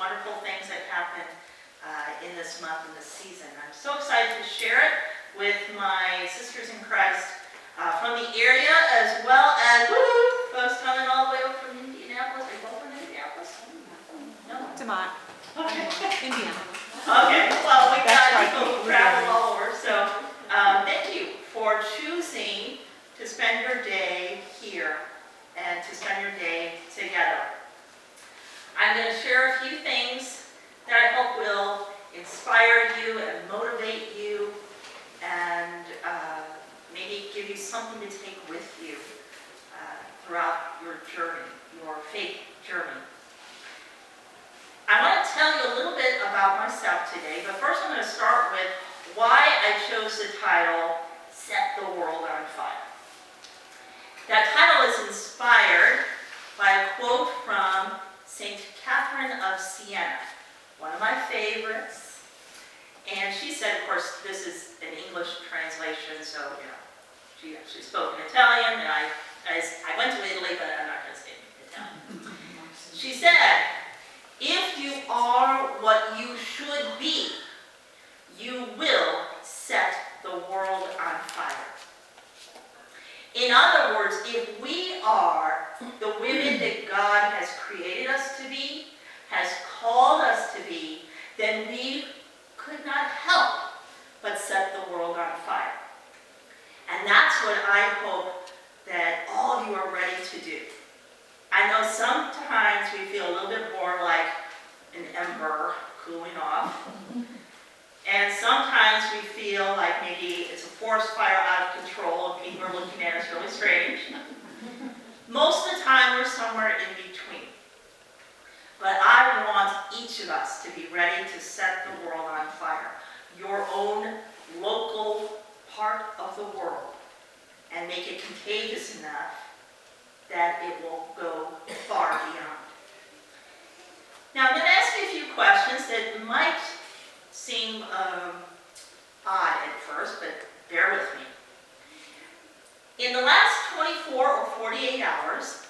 wonderful things that happen in this month and this season. I'm so excited to share it with my sisters in Christ from the area, as well as folks coming all the way over from Indianapolis. Are you both from Indianapolis? No? Demont. Okay. Indiana. Okay, well, we That's got right. people who travel all over, so thank you for choosing to spend your day here and to spend your day together. I'm going to share a few things that I hope will inspire you and motivate you and maybe give you something to take with you throughout your journey, your faith journey. I want to tell you a little bit about myself today, but first I'm going to start with why I chose the title, Set the World on Fire. That title is inspired by a quote from St. Catherine of Siena, one of my favorites. And she said, of course, this is an English translation, so, you know, she actually spoke in Italian, and I went to Italy, but I'm not going to say Italian. She said, if you are what you should be, you will set the world on fire. In other words, if we are the women that God has created us to be, has called us to be, then we could not help but set the world on fire. And that's what I hope that all of you are ready to do. I know sometimes we feel a little bit more like an ember cooling off. And sometimes we feel like maybe it's a forest fire out of control and people are looking at us really strange. Most of the time we're somewhere in between. But I want each of us to be ready to set the world on fire. Your own local part of the world. And make it contagious enough that it will go far beyond. Now I'm going to ask you a few questions that might seem odd at first, but bear with me. In the last 24 or 48 hours,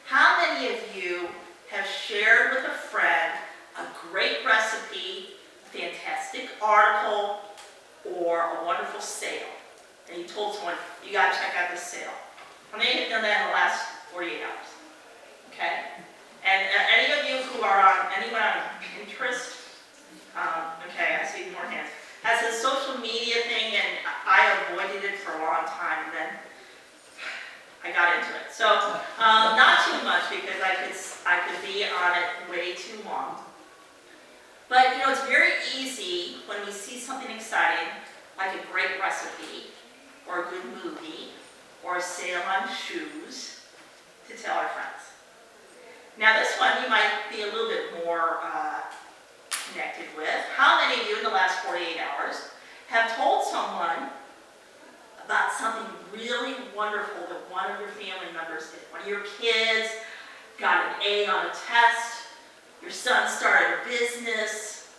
how many of you have shared with a friend a great recipe, a fantastic article, or a wonderful sale? And you told someone, you got to check out this sale. How many have done that in the last 48 hours? Okay? And any of you who are anyone on Pinterest? Okay, I see more hands. That's a social media thing, and I avoided it for a long time, and then I got into it. So, not too much, because I could be on it way too long. But, you know, it's very easy when we see something exciting, like a great recipe, or a good movie, or a sale on shoes, to tell our friends. Now this one you might be a little bit more connected with. How many of you in the last 48 hours have told someone about something really wonderful that one of your family members did? One of your kids got an A on a test, your son started a business,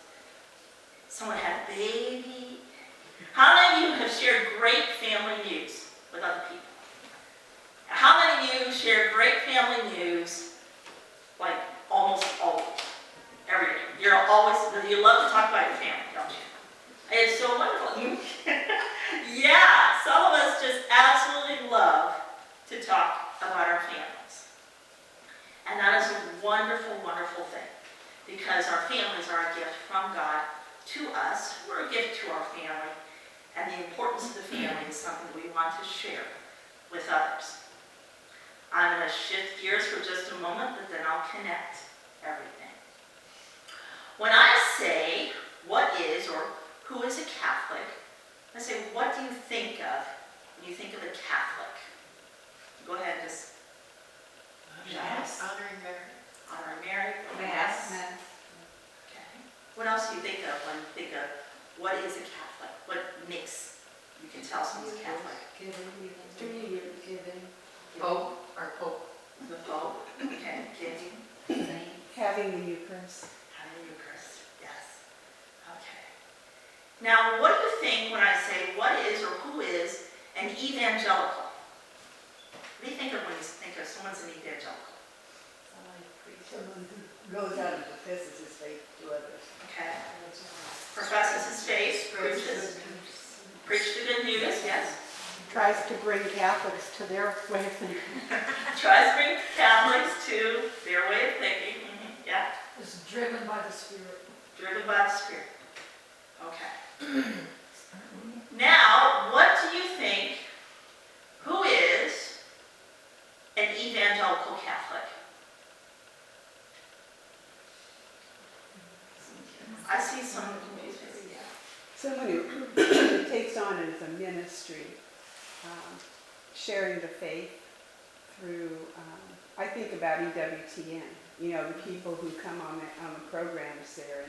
someone had a baby. How many of you have shared great family news with other people? How many of you share great family news, like almost always, every day? You love to talk about your family, don't you? It's so wonderful. Yeah, some of us just absolutely love to talk about our families. And that is a wonderful, wonderful thing, because our families are a gift from God to us. We're a gift to our family, and the importance of the family is something we want to share with others. I'm going to shift gears for just a moment, but then I'll connect everything. When I say what is or who is a Catholic, I say, what do you think of when you think of a Catholic? Go ahead and just... Mass. Honoring Mary. Honoring Mary. Mass. Okay. What else do you think of when you think of what is a Catholic? What makes you can tell someone's Catholic? Giving. Pope or Pope. The Pope. Okay. Giving. Having the Eucharist. Having the Eucharist. Yes. Okay. Now, what do you think when I say what is or who is an evangelical? What do you think of when you think of someone's an evangelical? Someone who goes out and professes his faith tries to bring Catholics to their way of thinking. Tries to bring Catholics to their way of thinking. Yeah, Is driven by the Spirit. driven by the Spirit. Okay. Now, what do you think, who is an evangelical Catholic? I see some confused faces. Someone who takes on as a ministry, sharing the faith through, I think about EWTN, you know, the people who come on the programs there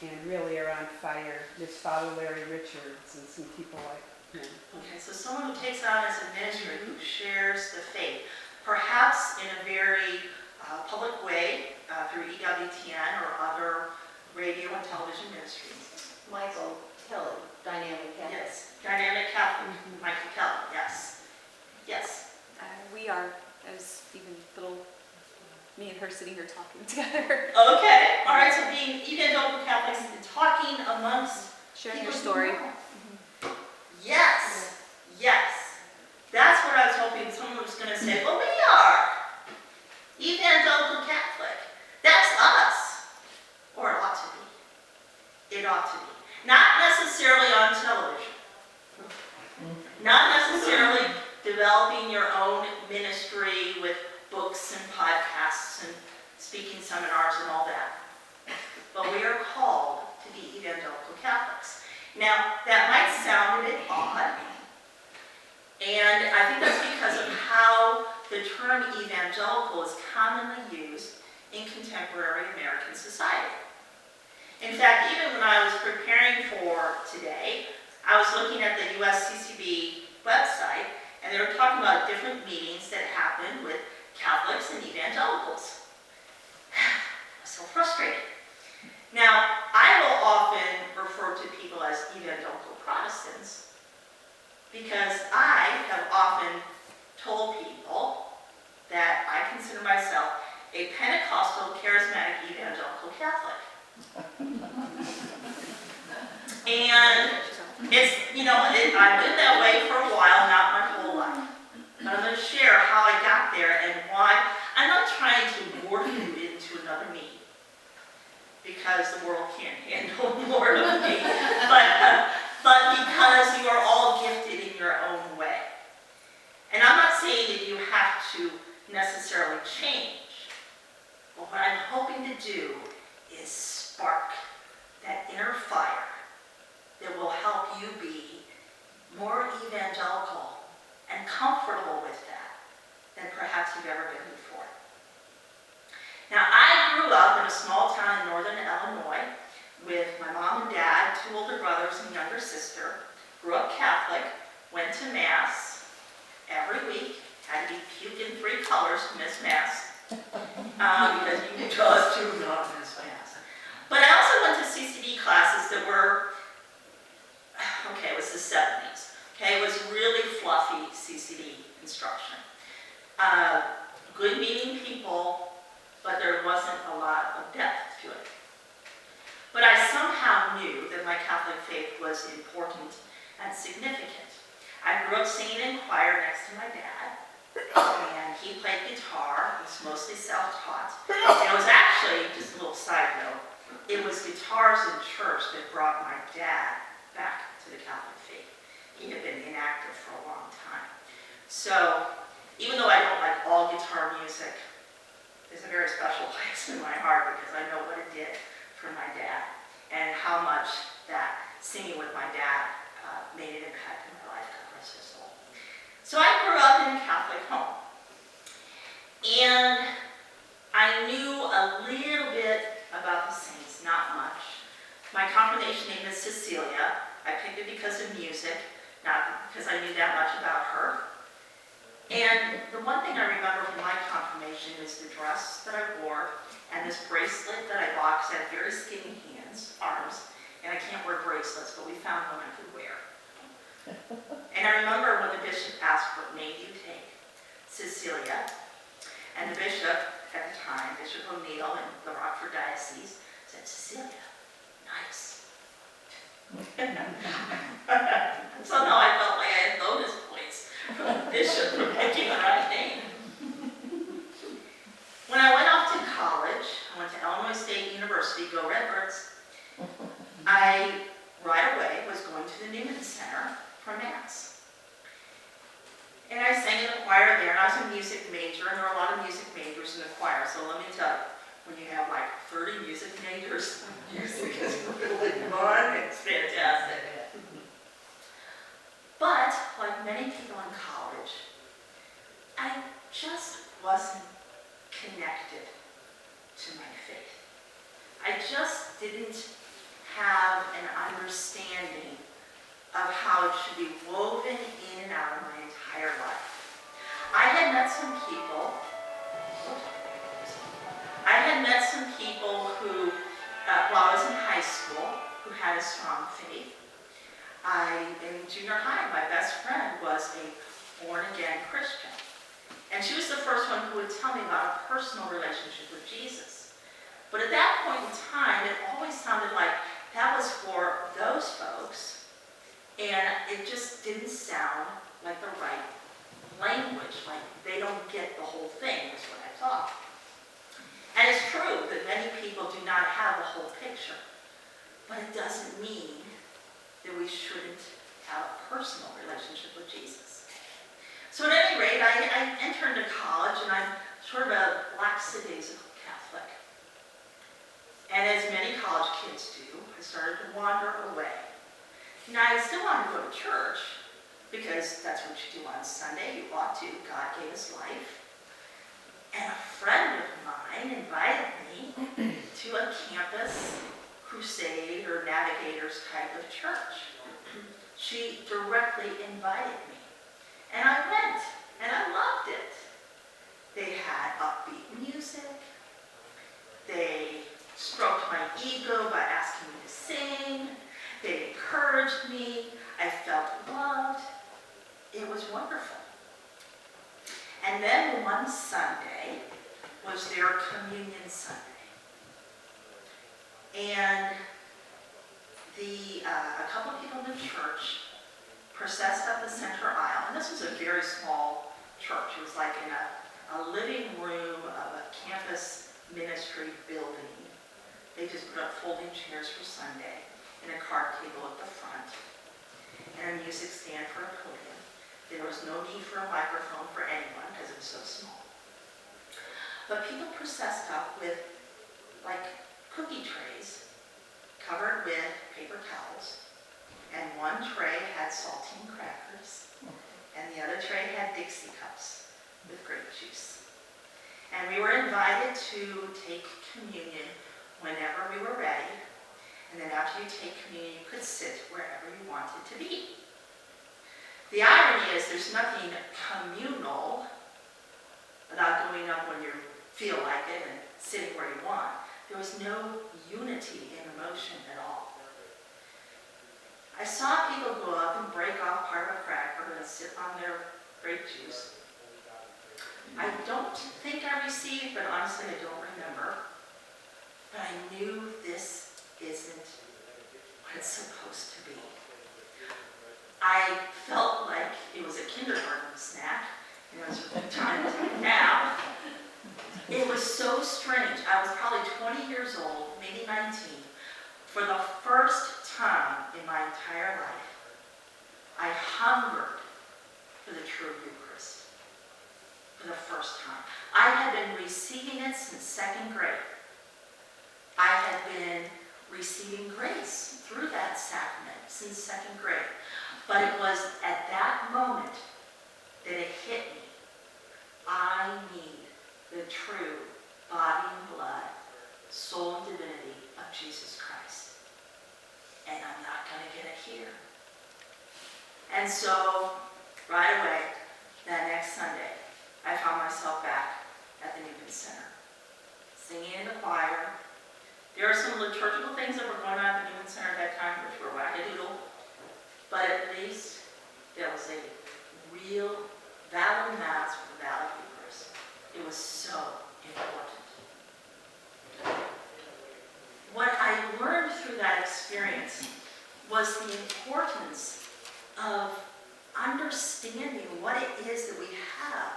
and really are on fire. There's Father Larry Richards and some people like him. Okay, so someone who takes on as a ministry, who shares the faith, perhaps in a very public way through EWTN or other radio and television ministries. Michael Kelly, Dynamic Catholic. Yes, Dynamic Catholic, Michael Kelly, yes. Yes. We are, as even little, me and her sitting here talking together. Okay, all right, so being evangelical Catholics and talking amongst Sharing people your who story. know. Yes, yes. That's what I was hoping someone was going to say. Well, we are evangelical Catholic. That's us. Or it ought to be. It ought to be. Not necessarily on television. Not necessarily developing your own ministry with books and podcasts and speaking seminars and all that. But we are called to be evangelical Catholics. Now, that might sound a bit odd, and I think that's because of how the term evangelical is commonly used in contemporary American society. In fact, even when I was preparing for today, I was looking at the USCCB website, and they were talking about different meetings that happen with Catholics and evangelicals. I was so frustrated. Now, I will often refer to people as evangelical Protestants because I have often told people that I consider myself a Pentecostal, charismatic, evangelical Catholic. And it's, you know, I've been that way for a while, not my whole life. But I'm going to share how I got there and why. I'm not trying to morph you into another me, because the world can't handle more of me, but because you are all gifted in your own way. And I'm not saying that you have to necessarily change, but what I'm hoping to do is spark that inner fire that will help you be more evangelical and comfortable with that than perhaps you've ever been before. Now, I grew up in a small town in northern Illinois with my mom and dad, 2 older brothers and younger sister. Grew up Catholic, went to Mass every week, had to be puked in 3 colors to miss Mass, because you can just do not miss Mass. But I also went to CCD classes that were, okay, it was the 70s. Okay, it was really fluffy CCD instruction. Good meeting people, but there wasn't a lot of depth to it. But I somehow knew that my Catholic faith was important and significant. I grew up singing in choir next to my dad, and he played guitar. He was mostly self-taught. And it was actually, just a little side note, it was guitars in church that brought my dad back to the Catholic faith. He had been inactive for a long time. So, even though I don't like all guitar music, there's a very special place in my heart because I know what it did for my dad and how much that singing with my dad made an impact in my life. God rest his soul. So I grew up in a Catholic home. And I knew a little bit about the saints, not much. My confirmation name is Cecilia. I picked it because of music, not because I knew that much about her. And the one thing I remember from my confirmation is the dress that I wore and this bracelet that I bought because I had very skinny arms, and I can't wear bracelets, but we found one I could wear. And I remember when the bishop asked, what name do you take? Cecilia. And the bishop at the time, Bishop O'Neill in the Rockford Diocese, said, Cecilia, nice. Somehow I felt like I had bonus points. from the bishop for picking the right name. When I went off to college, I went to Illinois State University, go Redbirds. I, right away, was going to the Newman Center for Mass. And I sang in the choir there, and I was a music major, and there are a lot of music majors in the choir, so let me tell you, when you have like 30 music majors, music is really fun, it's fantastic. But, like many people in college, I just wasn't connected to my faith. I just didn't have an understanding of how it should be woven in and out of my entire life. I had met some people who, while I was in high school, who had a strong faith. In junior high, my best friend was a born-again Christian. And she was the first one who would tell me about a personal relationship with Jesus. But at that point in time, it always sounded like that was for those folks, and it just didn't sound like the right language, like they don't get the whole thing, is what I thought. And it's true that many people do not have the whole picture, but it doesn't mean that we shouldn't have a personal relationship with Jesus. So at any rate, I entered into college, and I'm sort of a lackadaisical Catholic. And as many college kids do, I started to wander away. Now, I still wanted to go to church, because that's what you do on Sunday. You ought to. God gave us life. And a friend of mine invited me to a campus crusade or navigators type of church. She directly invited me. And I went, and I loved it. They had upbeat music. They stroked my ego by asking me to sing. They encouraged me. I felt loved. It was wonderful. And then one Sunday was their communion Sunday. And a couple of people in the church processed up the center aisle. And this was a very small church. It was like in a living room of a campus ministry building. They just put up folding chairs for Sunday and a card table at the front and a music stand for a podium. There was no need for a microphone for anyone because it was so small. But people processed up with like cookie trays covered with paper towels, and one tray had saltine crackers, and the other tray had Dixie cups with grape juice. And we were invited to take communion whenever we were ready, and then after you take communion, you could sit wherever you wanted to be. The irony is there's nothing communal about going up when you feel like it and sitting where you want. There was no unity in emotion at all. I saw people go up and break off part of a cracker and sip on their grape juice. I don't think I received, but honestly I don't remember. But I knew this isn't what it's supposed to be. I felt like it was a kindergarten snack, and it was time to take a nap. It was so strange. I was probably 20 years old, maybe 19. For the first time in my entire life, I hungered for the true Eucharist. For the first time. I had been receiving it since second grade. I had been receiving grace through that sacrament since second grade. But it was at that moment that it hit me. I need the true body and blood, soul and divinity of Jesus Christ. And I'm not going to get it here. And so, right away, that next Sunday, I found myself back at the Newman Center, singing in the choir. There are some liturgical things that were going on at the Newman Center at that time, which were wackadoodle. But at least there was a real valid Mass with a valid Eucharist. It was so important. What I learned through that experience was the importance of understanding what it is that we have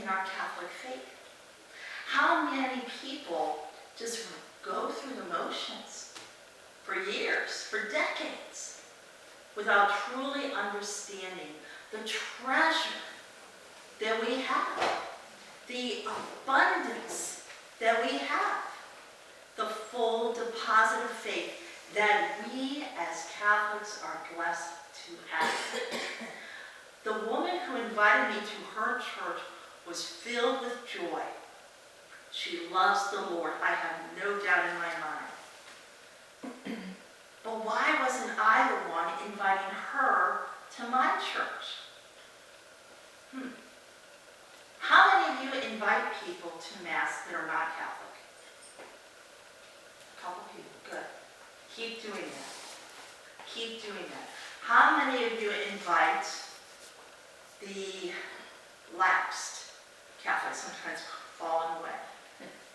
in our Catholic faith. How many people just go through the motions for years, for decades, without truly understanding the treasure that we have, the abundance that we have, the full deposit of faith that we as Catholics are blessed to have. The woman who invited me to her church was filled with joy. She loves the Lord, I have no doubt in my mind. But why wasn't I the one inviting her to my church? How many of you invite people to Mass that are not Catholic? A couple people, good. Keep doing that. Keep doing that. How many of you invite the lapsed Catholics, sometimes fallen away?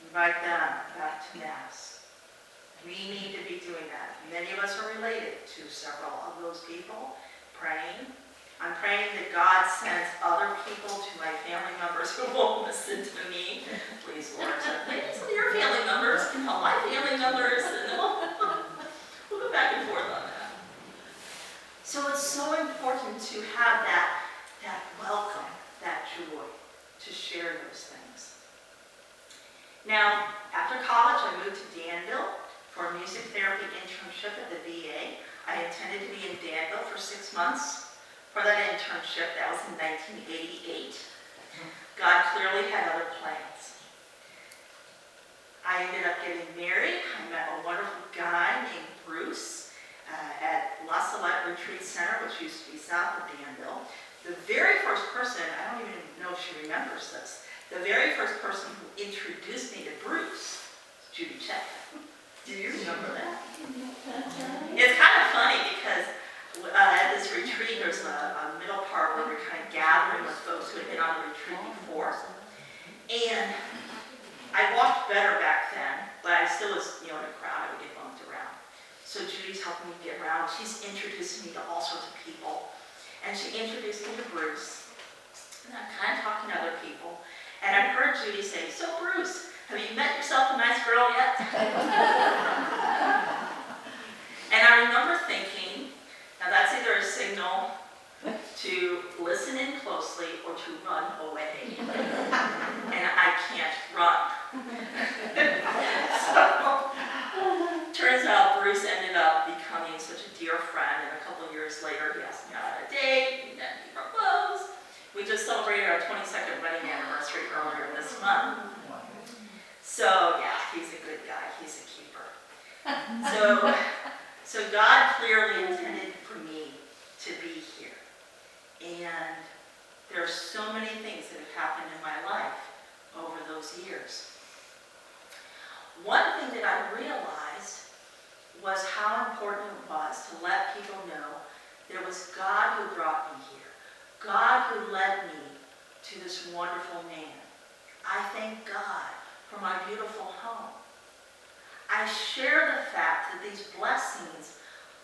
Invite them back to Mass. We need to be doing that. Many of us are related to several of those people. Praying. I'm praying that God sends other people to my family members who won't listen to me. Please, Lord, maybe some of your family members can help my family members, and we'll go back and forth on that. So it's so important to have that welcome, that joy, to share those things. Now, after college, I moved to Danville for a music therapy internship at the VA. I intended to be in Danville for 6 months for that internship. That was in 1988. God clearly had other plans. I ended up getting married. I met a wonderful guy named Bruce at Ave Maria Retreat Center, which used to be south of Danville. The very first person, I don't even know if she remembers this, the very first person who introduced me to Bruce was Judy Check. Do you remember that? It's kind of funny because at this retreat, there's a middle part where we're kind of gathering with folks who had been on the retreat before. And I walked better back then, but I still was, in a crowd, I would get bumped around. So Judy's helping me get around. She's introducing me to all sorts of people. And she introduced me to Bruce. And I'm kind of talking to other people. And I heard Judy say, "So Bruce, have you met yourself a nice girl yet?" And I remember thinking, now that's either a signal to listen in closely or to run away. And I can't run. So, turns out Bruce ended up becoming such a dear friend, and a couple of years later he asked me out on a date, and then he proposed. We just celebrated our 22nd wedding anniversary earlier this month. So yeah, he's a good guy, he's a keeper. So God clearly intended for me to be here. And there are so many things that have happened in my life over those years. One thing that I realized was how important it was to let people know that it was God who brought me here. God who led me to this wonderful man. I thank God for my beautiful home. I share the fact that these blessings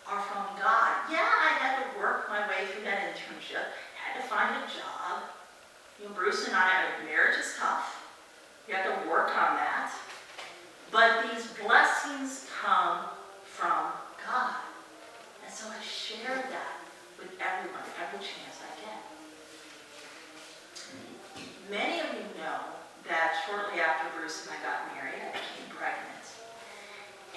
are from God. Yeah, I had to work my way through that internship, had to find a job. Bruce and I, marriage is tough. You have to work on that. But these blessings come from God. And so I share that with everyone, every chance I get. Many of you know that shortly after Bruce and I got married, I became pregnant.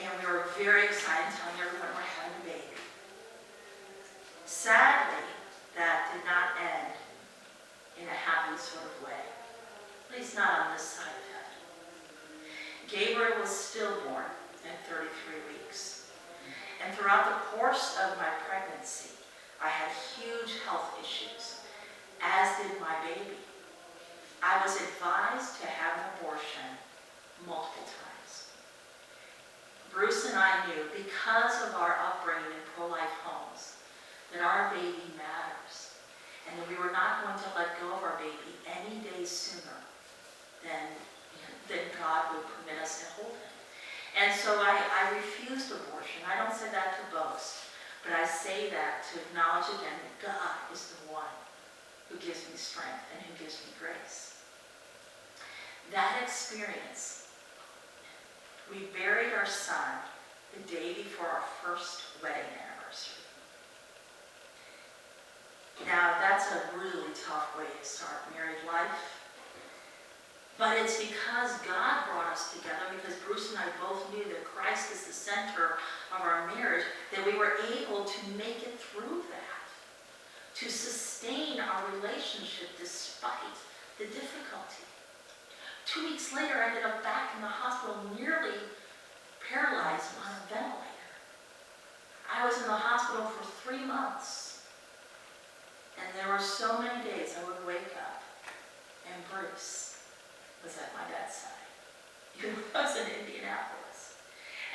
And we were very excited, telling everyone we're having a baby. Sadly, that did not end in a happy sort of way. At least not on this side of heaven. Gabriel was stillborn at 33 weeks. And throughout the course of my pregnancy, I had huge health issues, as did my baby. I was advised to have an abortion multiple times. Bruce and I knew, because of our upbringing in pro-life homes, that our baby matters, and that we were not going to let go of our baby any day sooner than God would permit us to hold him. And so I refused abortion. I don't say that to boast, but I say that to acknowledge again that God is the one who gives me strength and who gives me grace. That experience, we buried our son the day before our first wedding anniversary. Now, that's a really tough way to start married life. But it's because God brought us together, because Bruce and I both knew that Christ is the center of our marriage, that we were able to make it through that, to sustain our relationship despite the difficulty. 2 weeks later, I ended up back in the hospital, nearly paralyzed on a ventilator. I was in the hospital for 3 months, and there were so many days I would wake up and Bruce was at my bedside. He was in Indianapolis.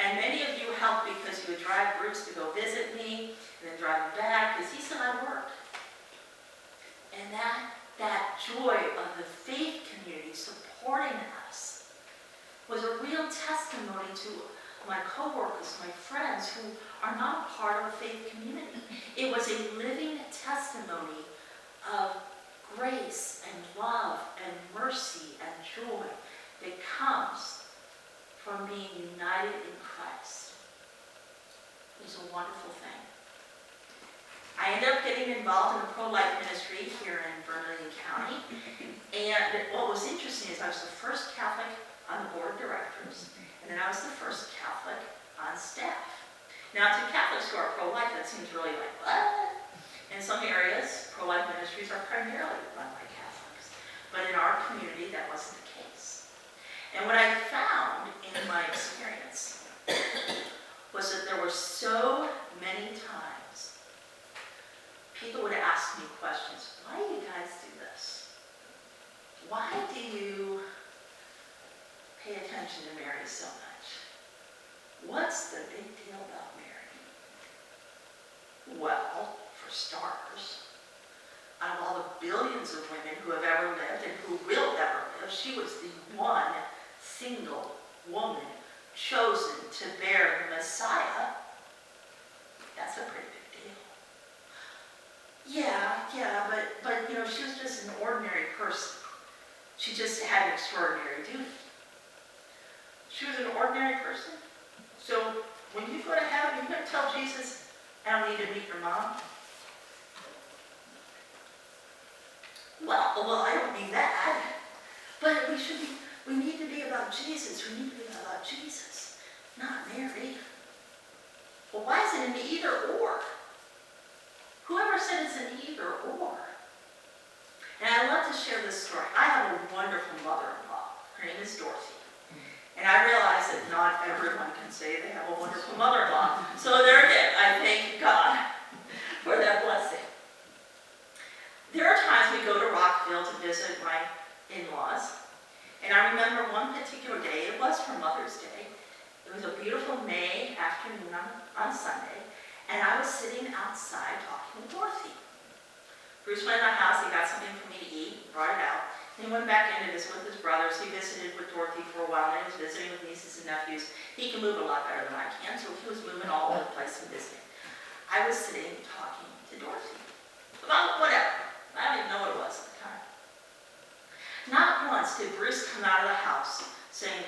And many of you helped because you would drive Bruce to go visit me, and then drive him back, because he still had work. And that joy of the faith community supporting us was a real testimony to my coworkers, my friends who are not a part of a faith community. It was a living testimony of grace and love and mercy and joy that comes from being united in Christ. It was a wonderful thing. I ended up getting involved in the pro-life ministry here in Vermilion County. And what was interesting is I was the first Catholic on the board of directors, and then I was the first Catholic on staff. Now, to Catholics who are pro-life, that seems really like, what? In some areas, pro-life ministries are primarily run by Catholics. But in our community, that wasn't the case. And what I found in my experience was that there were so many times people would ask me questions. Why do you guys do this? Why do you pay attention to Mary so much? What's the big deal about Mary? Well, for starters, out of all the billions of women who have ever lived and who will ever live, she was the one single woman chosen to bear the Messiah. That's a pretty big deal. Yeah, but you know, she was just an ordinary person. She just had an extraordinary duty. She was an ordinary person. So when you go to heaven, you're going to tell Jesus, I don't need to meet your mom. Well, I don't mean that. But we need to be about Jesus. We need to be about Jesus, not Mary. Well, why is it an either or? Whoever said it's an either or? And I'd love to share this story. I have a wonderful mother-in-law. Her name is Dorothy. And I realize that not everyone can say they have a wonderful mother-in-law. So there again, I thank God for that blessing. There are times we go to Rockville to visit my in-laws. And I remember one particular day, it was for Mother's Day. It was a beautiful May afternoon on Sunday. And I was sitting outside talking to Dorothy. Bruce went in the house, he got something for me to eat, brought it out. Then he went back in to visit with his brothers. He visited with Dorothy for a while, and he was visiting with nieces and nephews. He can move a lot better than I can, so he was moving all over the place and visiting. I was sitting talking to Dorothy about whatever. I don't even know what it was at the time. Not once did Bruce come out of the house saying,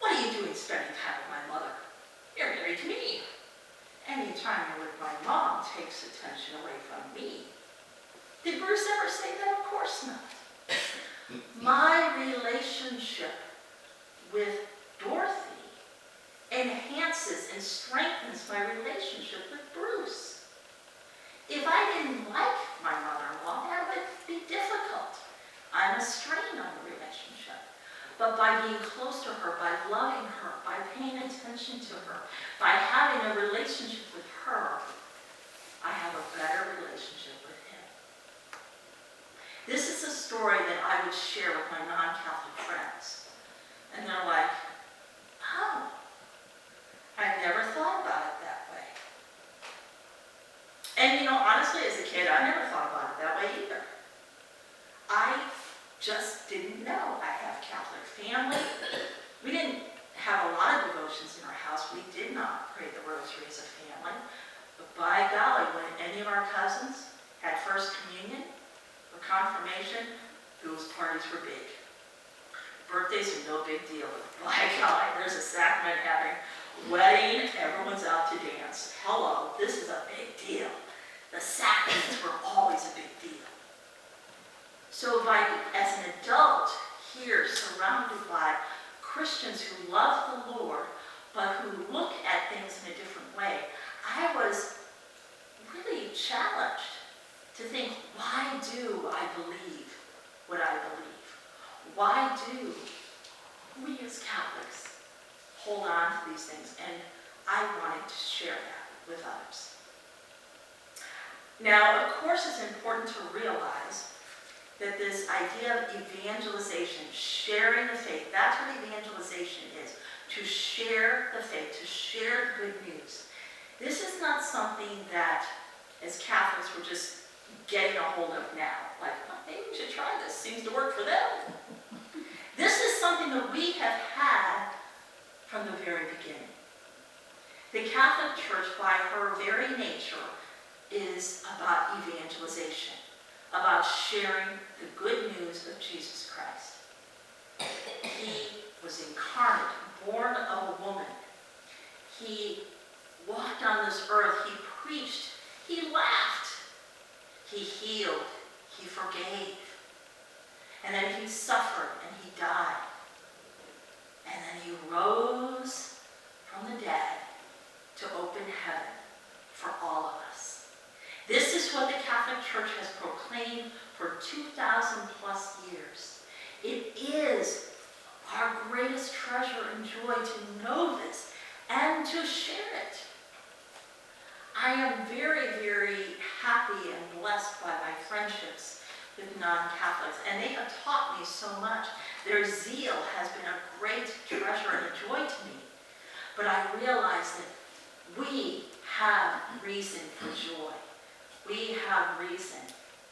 what are you doing spending time with my mother? You're married to me. Anytime you're with my mom takes attention away from me. Did Bruce ever say that? Of course not. My relationship with Dorothy enhances and strengthens my relationship with Bruce. If I didn't like my mother-in-law, that would be difficult. I'm a strain on the relationship. But by being close to her, by loving her, by paying attention to her, by having a relationship with her, I have a better relationship with him. This is a story that I would share with my non-Catholic friends. And they're like, oh, I never thought about it that way. And you know, honestly, as a kid, I never thought about it that way either. I just didn't know. I have Catholic family. We didn't have a lot of devotions in our house. We did not pray the Rosary as a family. denomination, those parties were big. Birthdays are no big deal. My God, there's a sacrament happening. Wedding, everyone's out to dance. Hello, this is a big deal. The sacraments were always a big deal. So as an adult here, surrounded by Christians who love the Lord, but who look at things in a different way, I was really challenged to think, why do I believe what I believe? Why do we as Catholics hold on to these things? And I wanted to share that with others. Now, of course, it's important to realize that this idea of evangelization, sharing the faith, that's what evangelization is, to share the faith, to share the good news. This is not something that, as Catholics, we're just getting a hold of now. Like, oh, maybe we should try this, seems to work for them. This is something that we have had from the very beginning. The Catholic Church, by her very nature, is about evangelization, about sharing the good news of Jesus Christ. He was incarnate, born of a woman. He walked on this earth, he preached, he laughed, he healed, he forgave. And then he suffered and he died. And then he rose from the dead to open heaven for all of us. This is what the Catholic Church has proclaimed for 2,000 plus years. It is our greatest treasure and joy to know this and to share it. I am very, very happy and blessed by my friendships with non-Catholics, and they have taught me so much. Their zeal has been a great treasure and a joy to me. But I realize that we have reason for joy. We have reason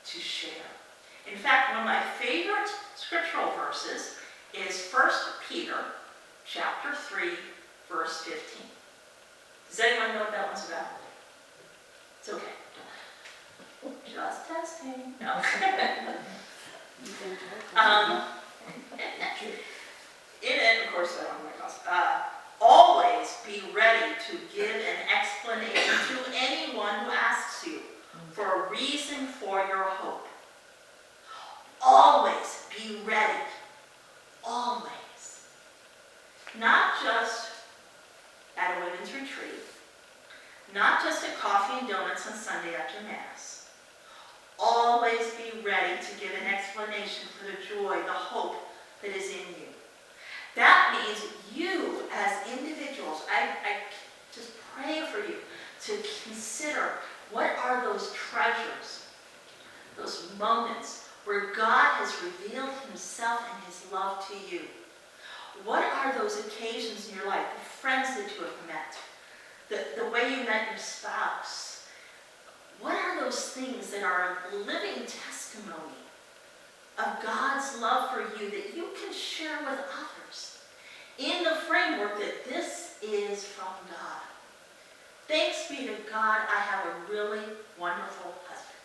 to share. In fact, one of my favorite scriptural verses is 1 Peter chapter 3, verse 15. Does anyone know what that one's about? It's okay. Just testing. No. In it, of course, I don't know my class. Always be ready to give an explanation to anyone who asks you for a reason for your hope. Always be ready. Always. Not just at a women's retreat. Not just at coffee and donuts on Sunday after Mass. Always be ready to give an explanation for the joy, the hope that is in you. That means you as individuals, I just pray for you to consider what are those treasures, those moments where God has revealed himself and his love to you. What are those occasions in your life, the friends that you have met, the way you met your spouse? What are those things that are a living testimony of God's love for you that you can share with others in the framework that this is from God? Thanks be to God, I have a really wonderful husband.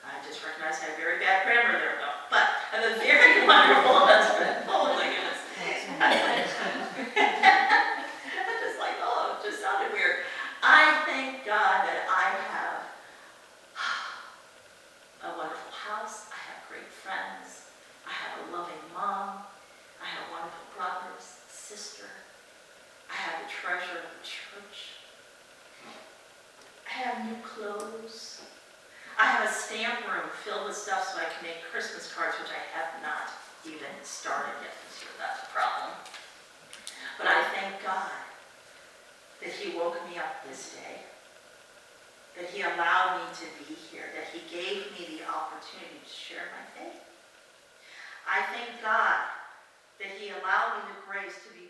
I just recognized I had very bad grammar there, though. But I have a very wonderful husband. Oh my goodness. I'm just like, oh, it just sounded weird. I thank God that I have a wonderful house. I have great friends. I have a loving mom. I have wonderful brothers, sister. I have the treasure of the church. I have new clothes. I have a stamp room filled with stuff so I can make Christmas cards, which I have not even started yet this year. That's a problem. But I thank God that he woke me up this day, that he allowed me to be here, that he gave me the opportunity to share my faith. I thank God that he allowed me the grace to be